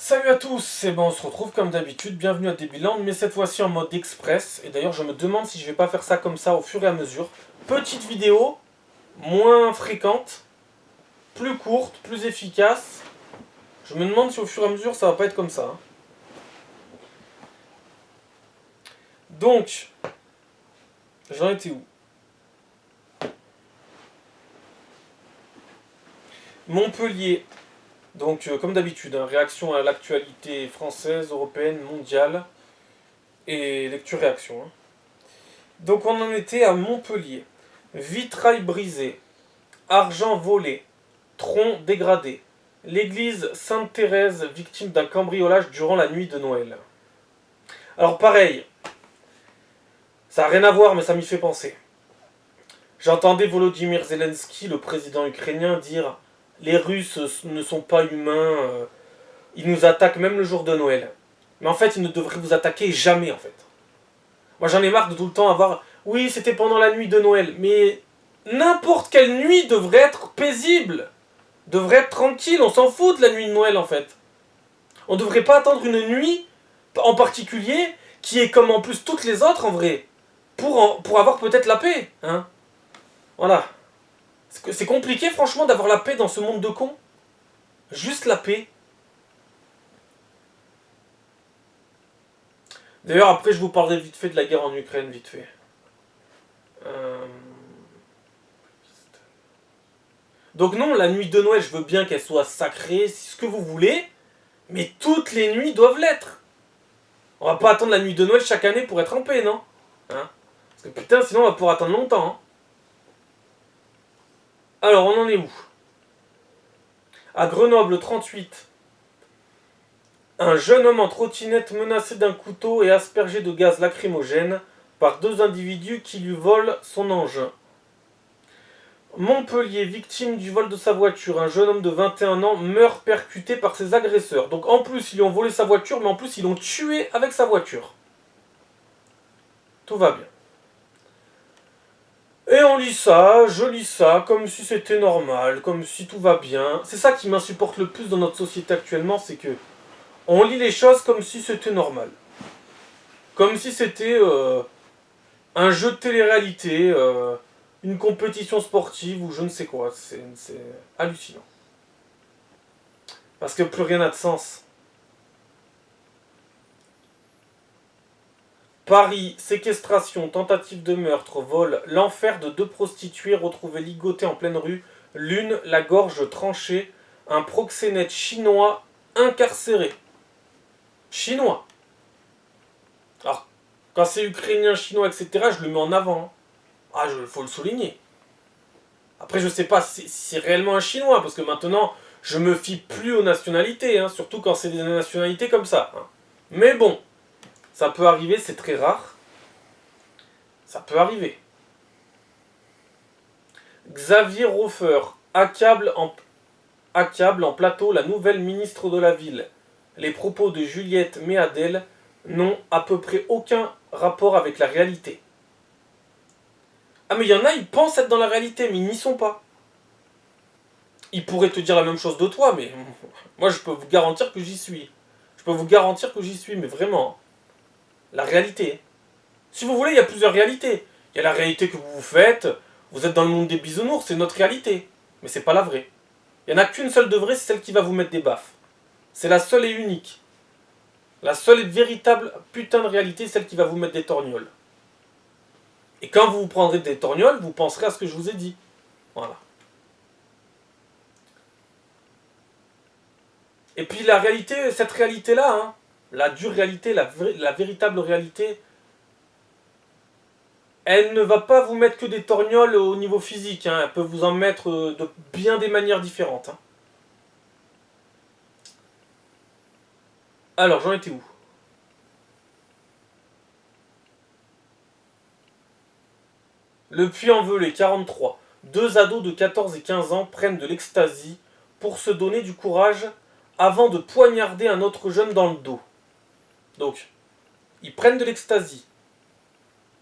Salut à tous, c'est bon, on se retrouve comme d'habitude, bienvenue à Debiland, mais cette fois-ci en mode express, et d'ailleurs je me demande si je vais pas faire ça comme ça au fur et à mesure. Petite vidéo, moins fréquente, plus courte, plus efficace. Je me demande si au fur et à mesure ça va pas être comme ça. Donc, j'en étais où? Montpellier, donc comme d'habitude, réaction à l'actualité française, européenne, mondiale, et lecture-réaction. Donc on en était à Montpellier. Vitrail brisé, argent volé, tronc dégradé. L'église Sainte-Thérèse victime d'un cambriolage durant la nuit de Noël. Alors pareil, ça n'a rien à voir mais ça m'y fait penser. J'entendais Volodymyr Zelensky, le président ukrainien, dire « Les Russes ne sont pas humains, ils nous attaquent même le jour de Noël. » Mais en fait, ils ne devraient vous attaquer jamais en fait. Moi j'en ai marre de tout le temps avoir « Oui, c'était pendant la nuit de Noël. » Mais n'importe quelle nuit devrait être paisible. Devrait être tranquille, on s'en fout de la nuit de Noël en fait. On devrait pas attendre une nuit en particulier qui est comme en plus toutes les autres en vrai. Pour avoir peut-être la paix. Hein. Voilà. C'est compliqué franchement d'avoir la paix dans ce monde de cons. Juste la paix. D'ailleurs après je vous parlerai vite fait de la guerre en Ukraine, vite fait. Donc non, la nuit de Noël, je veux bien qu'elle soit sacrée, ce que vous voulez, mais toutes les nuits doivent l'être. On va pas attendre la nuit de Noël chaque année pour être en paix, non hein. Parce que putain, sinon on va pouvoir attendre longtemps. Hein. Alors, on en est où? À Grenoble 38, un jeune homme en trottinette menacé d'un couteau et aspergé de gaz lacrymogène par deux individus qui lui volent son engin. Montpellier, victime du vol de sa voiture, un jeune homme de 21 ans meurt percuté par ses agresseurs. Donc en plus, ils lui ont volé sa voiture, mais en plus, ils l'ont tué avec sa voiture. Tout va bien. Et on lit ça, je lis ça, comme si c'était normal, comme si tout va bien. C'est ça qui m'insupporte le plus dans notre société actuellement, c'est que on lit les choses comme si c'était normal. Comme si c'était un jeu de télé-réalité, une compétition sportive ou je ne sais quoi. C'est hallucinant. Parce que plus rien n'a de sens. Paris, séquestration, tentative de meurtre, vol, l'enfer de deux prostituées retrouvées ligotées en pleine rue, l'une la gorge tranchée, un proxénète chinois incarcéré. Chinois. Alors, quand c'est ukrainien, chinois, etc., je le mets en avant. Ah, faut le souligner. Après, je sais pas si c'est réellement un chinois, parce que maintenant, je me fie plus aux nationalités, hein, surtout quand c'est des nationalités comme ça. Hein. Mais bon, ça peut arriver, c'est très rare. Ça peut arriver. Xavier Hofer accable en plateau la nouvelle ministre de la Ville. Les propos de Juliette Méadel n'ont à peu près aucun rapport avec la réalité. Ah mais il y en a, ils pensent être dans la réalité, mais ils n'y sont pas. Ils pourraient te dire la même chose de toi, mais moi je peux vous garantir que j'y suis. Je peux vous garantir que j'y suis, mais vraiment. La réalité. Si vous voulez, il y a plusieurs réalités. Il y a la réalité que vous vous faites, vous êtes dans le monde des bisounours, c'est notre réalité. Mais c'est pas la vraie. Il n'y en a qu'une seule de vraie, c'est celle qui va vous mettre des baffes. C'est la seule et unique. La seule et véritable putain de réalité, celle qui va vous mettre des torgnoles. Et quand vous vous prendrez des torgnoles, vous penserez à ce que je vous ai dit. Voilà. Et puis la réalité, cette réalité-là, hein, la dure réalité, la véritable réalité, elle ne va pas vous mettre que des torgnoles au niveau physique. Hein, elle peut vous en mettre de bien des manières différentes. Hein. Alors, j'en étais où? Le Puy-en-Velay, 43. Deux ados de 14 et 15 ans prennent de l'ecstasy pour se donner du courage avant de poignarder un autre jeune dans le dos. Donc, ils prennent de l'ecstasy.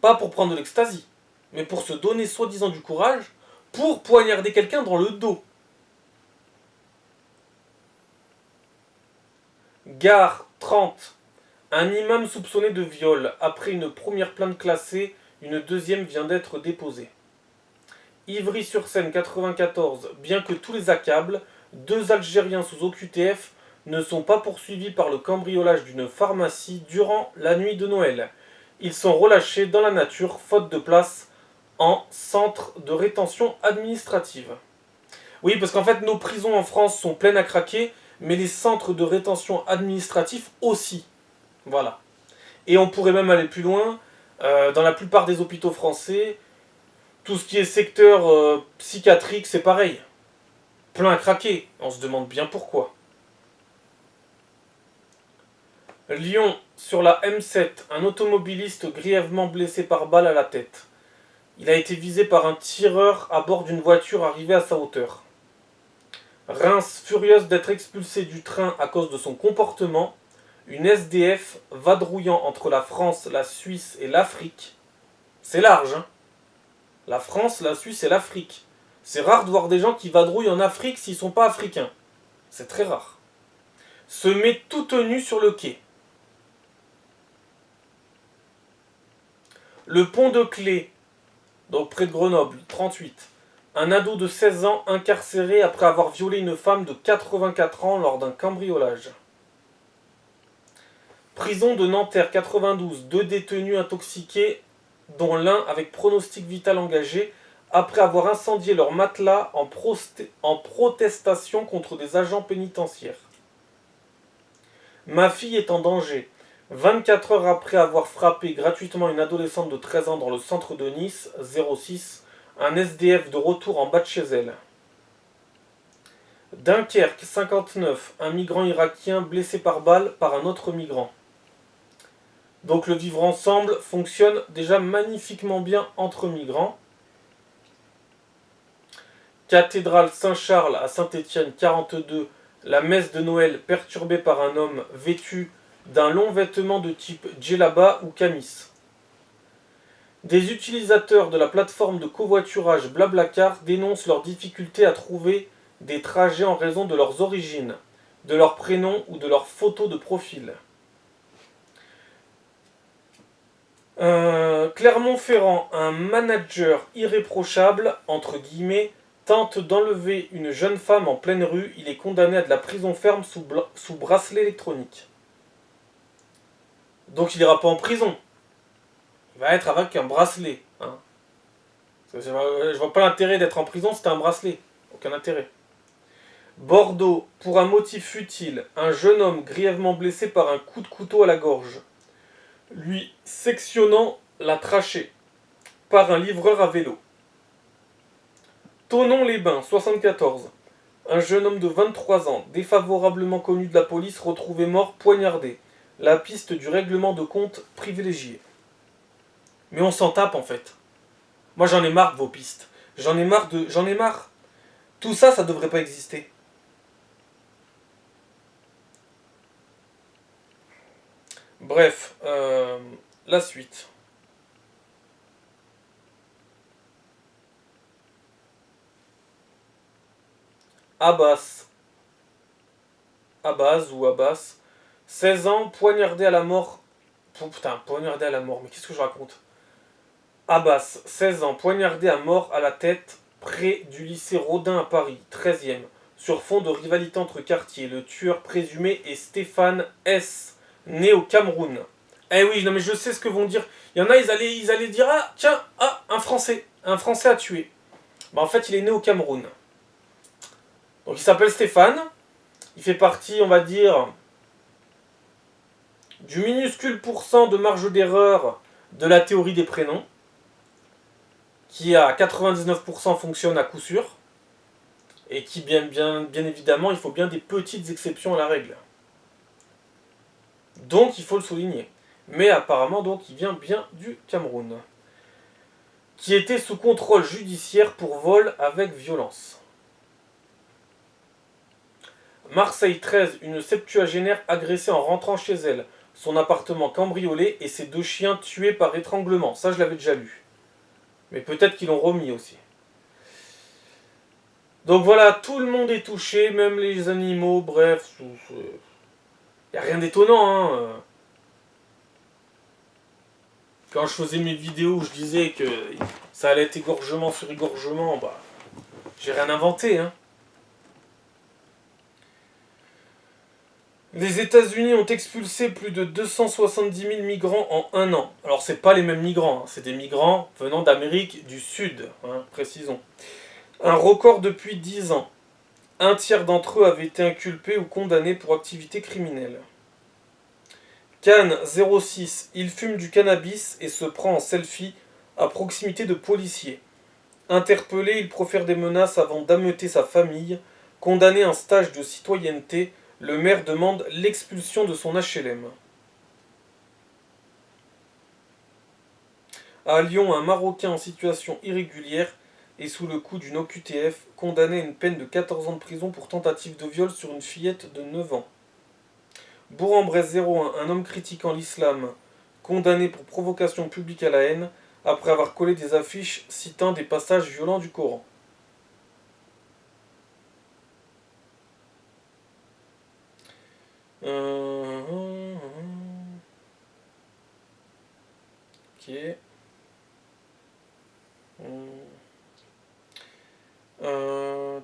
Pas pour prendre de l'ecstasy, mais pour se donner soi-disant du courage pour poignarder quelqu'un dans le dos. Gare 30. Un imam soupçonné de viol. Après une première plainte classée, une deuxième vient d'être déposée. Ivry-sur-Seine 94. Bien que tous les accablent, deux Algériens sous OQTF ne sont pas poursuivis par le cambriolage d'une pharmacie durant la nuit de Noël. Ils sont relâchés dans la nature, faute de place, en centre de rétention administrative. Oui, parce qu'en fait, nos prisons en France sont pleines à craquer, mais les centres de rétention administratifs aussi. Voilà. Et on pourrait même aller plus loin. Dans la plupart des hôpitaux français, tout ce qui est secteur psychiatrique, c'est pareil. Plein à craquer. On se demande bien pourquoi. Lyon, sur la M7, un automobiliste grièvement blessé par balle à la tête. Il a été visé par un tireur à bord d'une voiture arrivée à sa hauteur. Reims, furieuse d'être expulsée du train à cause de son comportement, une SDF vadrouillant entre la France, la Suisse et l'Afrique. C'est large, hein. La France, la Suisse et l'Afrique. C'est rare de voir des gens qui vadrouillent en Afrique s'ils ne sont pas africains. C'est très rare. Se met tout nu sur le quai. Le pont de Clé, donc près de Grenoble, 38. Un ado de 16 ans incarcéré après avoir violé une femme de 84 ans lors d'un cambriolage. Prison de Nanterre 92, deux détenus intoxiqués, dont l'un avec pronostic vital engagé, après avoir incendié leur matelas en protestation contre des agents pénitentiaires. Ma fille est en danger. 24 heures après avoir frappé gratuitement une adolescente de 13 ans dans le centre de Nice, 06, un SDF de retour en bas de chez elle. Dunkerque 59, un migrant irakien blessé par balle par un autre migrant. Donc le vivre ensemble fonctionne déjà magnifiquement bien entre migrants. Cathédrale Saint-Charles à Saint-Étienne 42, la messe de Noël perturbée par un homme vêtu d'un long vêtement de type djellaba ou camis. Des utilisateurs de la plateforme de covoiturage Blablacar dénoncent leurs difficultés à trouver des trajets en raison de leurs origines, de leur prénom ou de leur photo de profil. Clermont-Ferrand, un manager irréprochable, entre guillemets, tente d'enlever une jeune femme en pleine rue. Il est condamné à de la prison ferme sous bracelet électronique. Donc il n'ira pas en prison. Il va être avec un bracelet. Hein. Je vois pas l'intérêt d'être en prison si t'as un bracelet. Aucun intérêt. Bordeaux, pour un motif futile, un jeune homme grièvement blessé par un coup de couteau à la gorge, lui sectionnant la trachée par un livreur à vélo. Thonon-les-Bains, 74. Un jeune homme de 23 ans, défavorablement connu de la police, retrouvé mort poignardé. La piste du règlement de compte privilégié. Mais on s'en tape en fait. Moi j'en ai marre de vos pistes. J'en ai marre. Tout ça, ça devrait pas exister. Bref, la suite. Abbas, ou Abbas, 16 ans, poignardé à la mort. Putain, poignardé à la mort, mais qu'est-ce que je raconte? Abbas, 16 ans, poignardé à mort à la tête près du lycée Rodin à Paris, 13e. Sur fond de rivalité entre quartiers, le tueur présumé est Stéphane S., né au Cameroun. Eh oui, non mais je sais ce que vont dire. Il y en a, ils allaient dire, ah tiens, un Français a tué. Bah en fait, il est né au Cameroun. Donc il s'appelle Stéphane. Il fait partie, on va dire, du minuscule pourcent de marge d'erreur de la théorie des prénoms, qui à 99% fonctionne à coup sûr, et qui bien évidemment, il faut bien des petites exceptions à la règle. Donc il faut le souligner. Mais apparemment, donc, il vient bien du Cameroun, qui était sous contrôle judiciaire pour vol avec violence. Marseille 13, une septuagénaire agressée en rentrant chez elle, son appartement cambriolé et ses deux chiens tués par étranglement. Ça, je l'avais déjà lu. Mais peut-être qu'ils l'ont remis aussi. Donc voilà, tout le monde est touché, même les animaux, bref. Y a rien d'étonnant, hein. Quand je faisais mes vidéos où je disais que ça allait être égorgement sur égorgement, bah, j'ai rien inventé, hein. Les États-Unis ont expulsé plus de 270 000 migrants en un an. Alors, c'est pas les mêmes migrants, hein, c'est des migrants venant d'Amérique du Sud, hein, précisons. Un record depuis 10 ans. Un tiers d'entre eux avaient été inculpés ou condamnés pour activité criminelle. Cannes 06. Il fume du cannabis et se prend en selfie à proximité de policiers. Interpellé, il profère des menaces avant d'ameuter sa famille. Condamné à un stage de citoyenneté, le maire demande l'expulsion de son HLM. À Lyon, un Marocain en situation irrégulière est sous le coup d'une OQTF, condamné à une peine de 14 ans de prison pour tentative de viol sur une fillette de 9 ans. Bourg-en-Bresse 01, un homme critiquant l'islam, condamné pour provocation publique à la haine, après avoir collé des affiches citant des passages violents du Coran. Ok.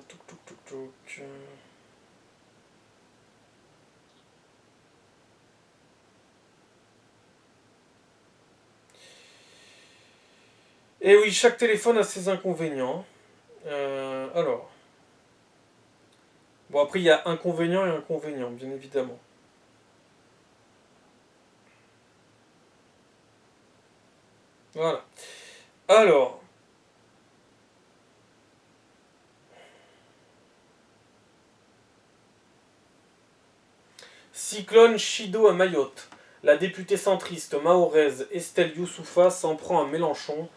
Touc, touc, touc, touc. Et oui, chaque téléphone a ses inconvénients. Alors. Bon, après, il y a inconvénients et inconvénients, bien évidemment. Voilà. Alors. Cyclone Chido à Mayotte. La députée centriste mahoraise Estelle Youssoufa s'en prend à Mélenchon.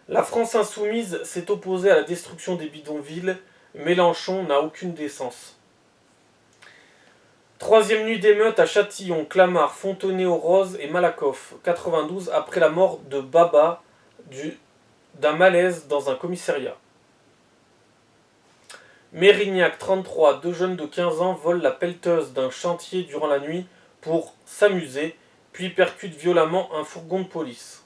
La France insoumise s'est opposée à la destruction des bidonvilles. Mélenchon n'a aucune décence. Troisième nuit d'émeute à Châtillon, Clamart, Fontenay-aux-Roses et Malakoff, 92, après la mort de Baba d'un malaise dans un commissariat. Mérignac, 33, deux jeunes de 15 ans volent la pelleteuse d'un chantier durant la nuit pour s'amuser, puis percutent violemment un fourgon de police.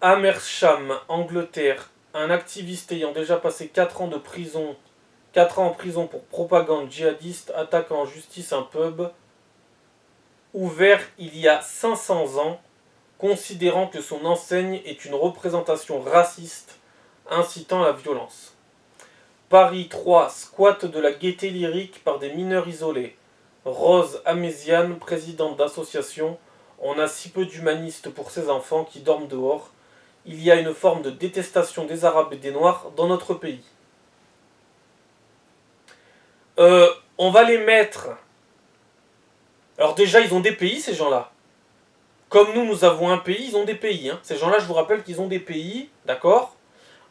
Amersham, Angleterre, un activiste ayant déjà passé 4 ans en prison pour propagande djihadiste attaque en justice un pub ouvert il y a 500 ans, considérant que son enseigne est une représentation raciste incitant à la violence. Paris 3, squat de la gaieté lyrique par des mineurs isolés. Rose Améziane, présidente d'association, on a si peu d'humanistes pour ces enfants qui dorment dehors. Il y a une forme de détestation des Arabes et des Noirs dans notre pays. On va les mettre. Alors déjà, ils ont des pays, ces gens-là. Comme nous avons un pays, ils ont des pays. Hein. Ces gens-là, je vous rappelle qu'ils ont des pays, d'accord ?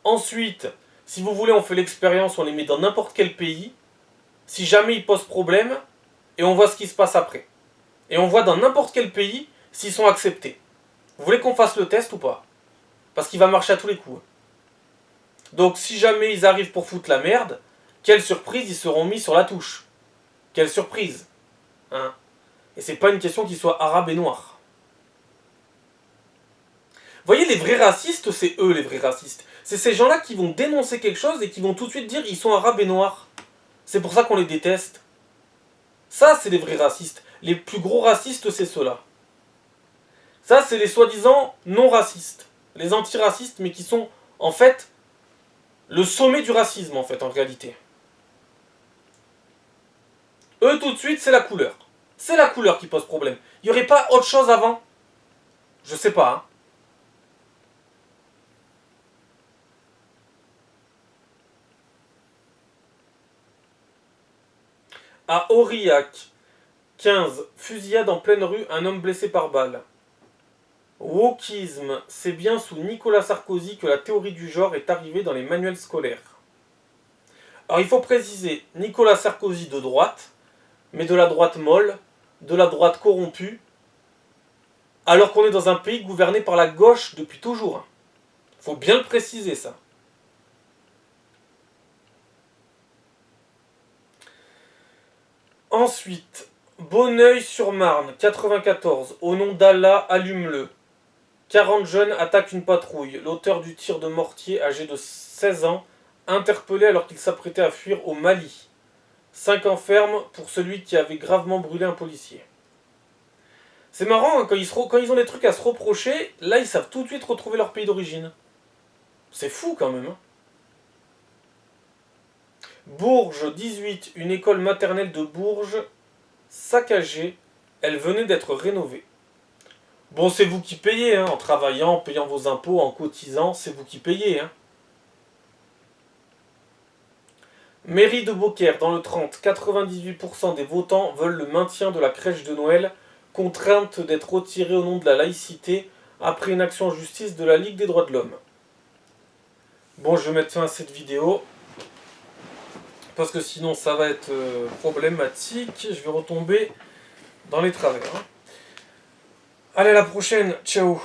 Ensuite, si vous voulez, on fait l'expérience, on les met dans n'importe quel pays. Si jamais ils posent problème, et on voit ce qui se passe après. Et on voit dans n'importe quel pays s'ils sont acceptés. Vous voulez qu'on fasse le test ou pas ? Parce qu'il va marcher à tous les coups. Donc si jamais ils arrivent pour foutre la merde, quelle surprise, ils seront mis sur la touche. Quelle surprise. Hein ? Et c'est pas une question qu'ils soient arabes et noirs. Vous voyez, les vrais racistes, c'est eux les vrais racistes. C'est ces gens-là qui vont dénoncer quelque chose et qui vont tout de suite dire ils sont arabes et noirs. C'est pour ça qu'on les déteste. Ça, c'est les vrais racistes. Les plus gros racistes, c'est ceux-là. Ça, c'est les soi-disant non-racistes. Les antiracistes, mais qui sont, en fait, le sommet du racisme, en fait, en réalité. Eux, tout de suite, c'est la couleur. C'est la couleur qui pose problème. Il n'y aurait pas autre chose avant ? Je sais pas, hein. À Aurillac, 15, fusillade en pleine rue, un homme blessé par balle. Wokisme, c'est bien sous Nicolas Sarkozy que la théorie du genre est arrivée dans les manuels scolaires. Alors il faut préciser, Nicolas Sarkozy de droite, mais de la droite molle, de la droite corrompue, alors qu'on est dans un pays gouverné par la gauche depuis toujours. Il faut bien le préciser ça. Ensuite, Bonneuil-sur-Marne, 94. Au nom d'Allah, allume-le. 40 jeunes attaquent une patrouille. L'auteur du tir de mortier, âgé de 16 ans, interpellé alors qu'il s'apprêtait à fuir au Mali. 5 ans ferme pour celui qui avait gravement brûlé un policier. C'est marrant, hein, quand ils ont des trucs à se reprocher, là ils savent tout de suite retrouver leur pays d'origine. C'est fou quand même. Hein. Bourges, 18. Une école maternelle de Bourges, saccagée. Elle venait d'être rénovée. Bon, c'est vous qui payez, hein, en travaillant, en payant vos impôts, en cotisant, c'est vous qui payez. Hein. Mairie de Beaucaire, dans le 30, 98% des votants veulent le maintien de la crèche de Noël, contrainte d'être retirée au nom de la laïcité, après une action en justice de la Ligue des droits de l'homme. Bon, je vais mettre fin à cette vidéo, parce que sinon ça va être problématique, je vais retomber dans les travers. Hein. Allez, à la prochaine, ciao.